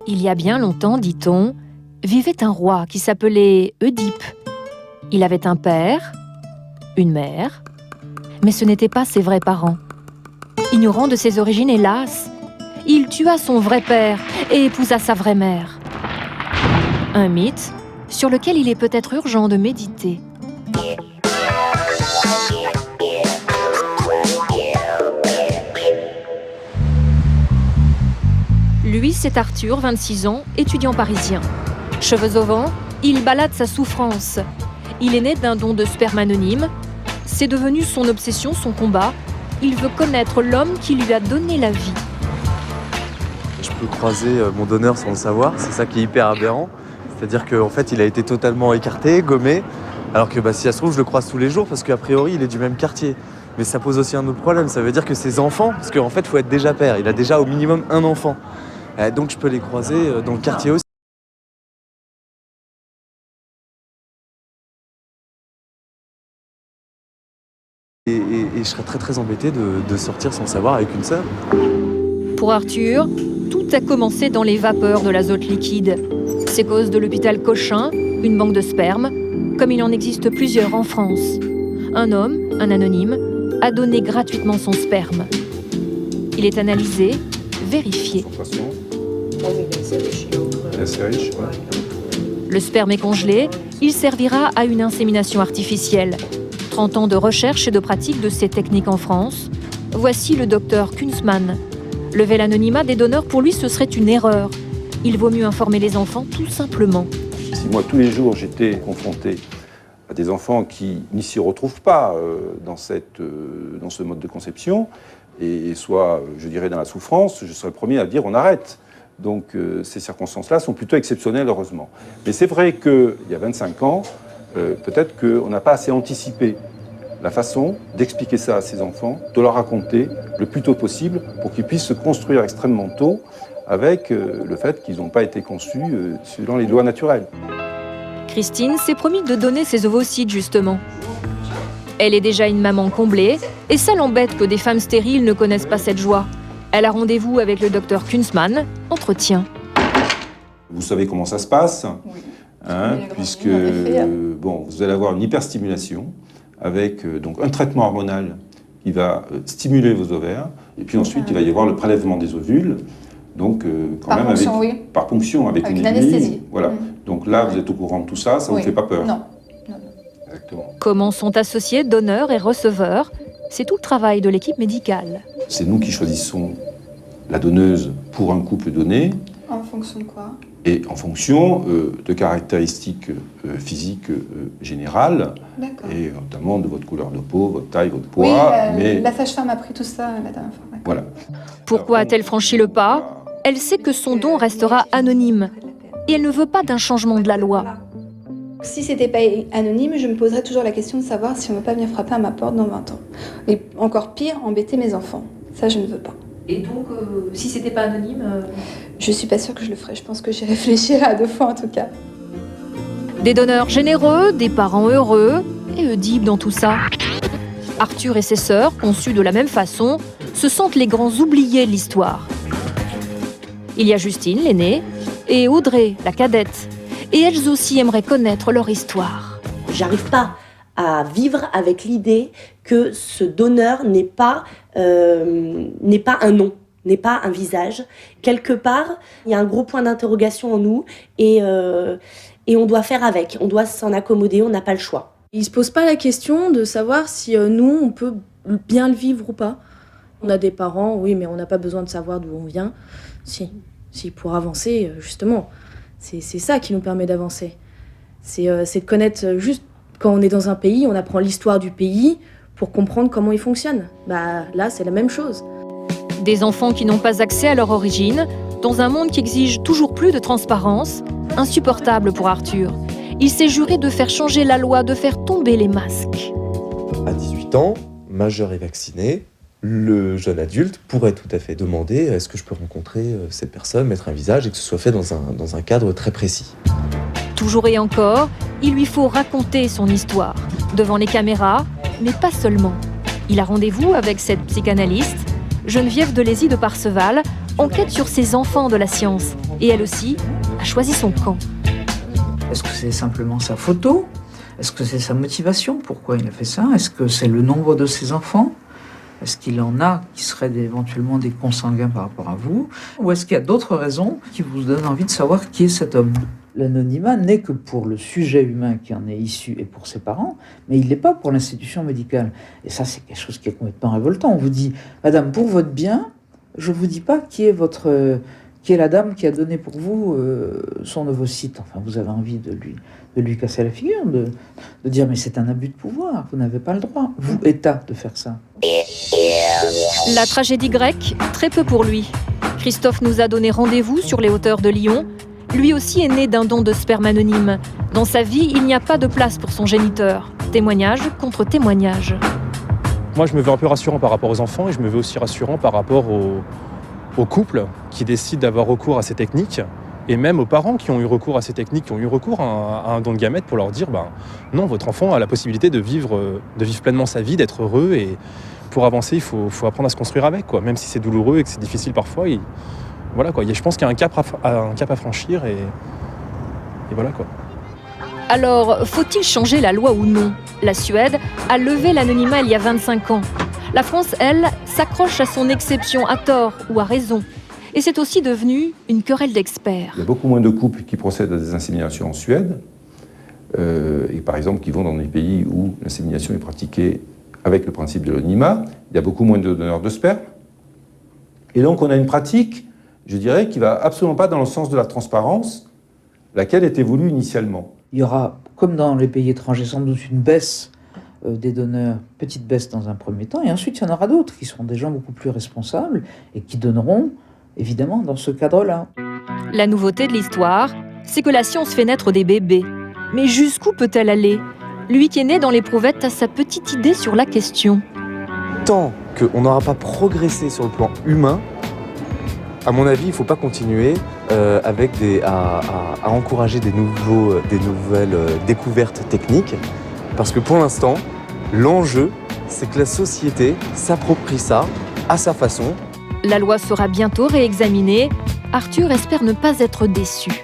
Il y a bien longtemps, dit-on, vivait un roi qui s'appelait Oedipe. Il avait un père, une mère, mais ce n'étaient pas ses vrais parents. Ignorant de ses origines, hélas, il tua son vrai père et épousa sa vraie mère. Un mythe sur lequel il est peut-être urgent de méditer. Lui, c'est Arthur, 26 ans, étudiant parisien. Cheveux au vent, il balade sa souffrance. Il est né d'un don de sperme anonyme. C'est devenu son obsession, son combat. Il veut connaître l'homme qui lui a donné la vie. Je peux croiser mon donneur sans le savoir, c'est ça qui est hyper aberrant. C'est-à-dire qu'en fait, il a été totalement écarté, gommé, alors que si ça se trouve, je le croise tous les jours parce qu'a priori, il est du même quartier. Mais ça pose aussi un autre problème, ça veut dire que ses enfants, parce qu'en fait, il faut être déjà père, il a déjà au minimum un enfant. Donc je peux les croiser dans le quartier aussi. Et je serais très embêté de sortir sans le savoir avec une sœur. Pour Arthur, tout a commencé dans les vapeurs de l'azote liquide. C'est cause de l'hôpital Cochin, une banque de sperme, comme il en existe plusieurs en France. Un homme, un anonyme, a donné gratuitement son sperme. Il est analysé, vérifié. Le sperme est congelé, il servira à une insémination artificielle. 30 ans de recherche et de pratique de ces techniques en France. Voici le docteur Kunzmann. Lever l'anonymat des donneurs, pour lui, ce serait une erreur. Il vaut mieux informer les enfants, tout simplement. Si moi, tous les jours, j'étais confronté à des enfants qui n'y s'y retrouvent pas dans ce mode de conception, et soit, je dirais, dans la souffrance, je serais le premier à dire on arrête. Donc ces circonstances-là sont plutôt exceptionnelles, heureusement. Mais c'est vrai qu'il y a 25 ans, peut-être qu'on n'a pas assez anticipé la façon d'expliquer ça à ces enfants, de leur raconter le plus tôt possible pour qu'ils puissent se construire extrêmement tôt avec le fait qu'ils n'ont pas été conçus selon les lois naturelles. Christine s'est promis de donner ses ovocytes, justement. Elle est déjà une maman comblée, et ça l'embête que des femmes stériles ne connaissent pas cette joie. Elle a rendez-vous avec le docteur Kunzmann, entretien. Vous savez comment ça se passe, oui. Puisque vous allez avoir une hyperstimulation avec donc un traitement hormonal qui va stimuler vos ovaires, et puis ensuite il va y avoir le prélèvement des ovules, donc par ponction, avec une anesthésie. Voilà. Donc là, vous êtes au courant de tout ça, ça ne vous fait pas peur? Non. Exactement. Comment sont associés donneurs et receveurs? C'est tout le travail de l'équipe médicale. C'est nous qui choisissons la donneuse pour un couple donné. En fonction de quoi? Et en fonction de caractéristiques physiques générales, et notamment de votre couleur de peau, votre taille, votre poids. Mais la sage-femme a pris tout ça la dernière fois. Voilà. Pourquoi a-t-elle franchi le pas? Elle sait que son don restera anonyme. Et elle ne veut pas d'un changement de la loi. Si c'était pas anonyme, je me poserais toujours la question de savoir si on ne va pas venir frapper à ma porte dans 20 ans. Et encore pire, embêter mes enfants. Ça, je ne veux pas. Et donc, si c'était pas anonyme... Je suis pas sûre que je le ferais. Je pense que j'y réfléchirai à 2 fois en tout cas. Des donneurs généreux, des parents heureux, et Oedipe dans tout ça. Arthur et ses sœurs, conçus de la même façon, se sentent les grands oubliés de l'histoire. Il y a Justine, l'aînée, et Audrey, la cadette. Et elles aussi aimeraient connaître leur histoire. J'arrive pas à vivre avec l'idée que ce donneur n'est pas un nom, n'est pas un visage. Quelque part, il y a un gros point d'interrogation en nous et on doit faire avec, on doit s'en accommoder, on n'a pas le choix. Il ne se pose pas la question de savoir si nous, on peut bien le vivre ou pas. On a des parents, oui, mais on n'a pas besoin de savoir d'où on vient. Si, pour avancer, justement, c'est ça qui nous permet d'avancer. C'est de connaître, juste quand on est dans un pays, on apprend l'histoire du pays pour comprendre comment il fonctionne. Là, c'est la même chose. Des enfants qui n'ont pas accès à leur origine, dans un monde qui exige toujours plus de transparence, insupportable pour Arthur. Il s'est juré de faire changer la loi, de faire tomber les masques. À 18 ans, majeur et vacciné, le jeune adulte pourrait tout à fait demander est-ce que je peux rencontrer cette personne, mettre un visage et que ce soit fait dans un cadre très précis. Toujours et encore, il lui faut raconter son histoire, devant les caméras, mais pas seulement. Il a rendez-vous avec cette psychanalyste, Geneviève Delézy de Parseval, enquête sur ces enfants de la science. Et elle aussi a choisi son camp. Est-ce que c'est simplement sa photo ? Est-ce que c'est sa motivation ? Pourquoi il a fait ça ? Est-ce que c'est le nombre de ses enfants ? Est-ce qu'il en a qui seraient éventuellement des consanguins par rapport à vous ? Ou est-ce qu'il y a d'autres raisons qui vous donnent envie de savoir qui est cet homme ? L'anonymat n'est que pour le sujet humain qui en est issu et pour ses parents, mais il n'est pas pour l'institution médicale. Et ça, c'est quelque chose qui est complètement révoltant. On vous dit, madame, pour votre bien, je ne vous dis pas qui est la dame qui a donné pour vous son ovocyte. Enfin, vous avez envie de lui casser la figure, de dire, mais c'est un abus de pouvoir, vous n'avez pas le droit, vous, État, de faire ça. La tragédie grecque, très peu pour lui. Christophe nous a donné rendez-vous sur les hauteurs de Lyon. Lui aussi est né d'un don de sperme anonyme. Dans sa vie, il n'y a pas de place pour son géniteur. Témoignage contre témoignage. Moi, je me veux un peu rassurant par rapport aux enfants et je me veux aussi rassurant par rapport aux couples qui décident d'avoir recours à ces techniques et même aux parents qui ont eu recours à ces techniques, qui ont eu recours à un don de gamètes pour leur dire non, votre enfant a la possibilité de vivre pleinement sa vie, d'être heureux et pour avancer, il faut apprendre à se construire avec, quoi. Même si c'est douloureux et que c'est difficile parfois. Voilà, quoi. Je pense qu'il y a un cap à franchir et voilà, quoi. Alors, faut-il changer la loi ou non ? La Suède a levé l'anonymat il y a 25 ans. La France, elle, s'accroche à son exception à tort ou à raison. Et c'est aussi devenu une querelle d'experts. Il y a beaucoup moins de couples qui procèdent à des inséminations en Suède, et par exemple qui vont dans des pays où l'insémination est pratiquée avec le principe de l'anonymat. Il y a beaucoup moins de donneurs de sperme. Et donc on a une pratique, je dirais, qui ne va absolument pas dans le sens de la transparence, laquelle était voulue initialement. Il y aura, comme dans les pays étrangers, sans doute une baisse des donneurs, petite baisse dans un premier temps, et ensuite il y en aura d'autres qui seront des gens beaucoup plus responsables et qui donneront, évidemment, dans ce cadre-là. La nouveauté de l'histoire, c'est que la science fait naître des bébés. Mais jusqu'où peut-elle aller ? Lui qui est né dans l'éprouvette a sa petite idée sur la question. Tant qu'on n'aura pas progressé sur le plan humain, à mon avis, il ne faut pas continuer à encourager des nouvelles découvertes techniques. Parce que pour l'instant, l'enjeu, c'est que la société s'approprie ça à sa façon. La loi sera bientôt réexaminée. Arthur espère ne pas être déçu.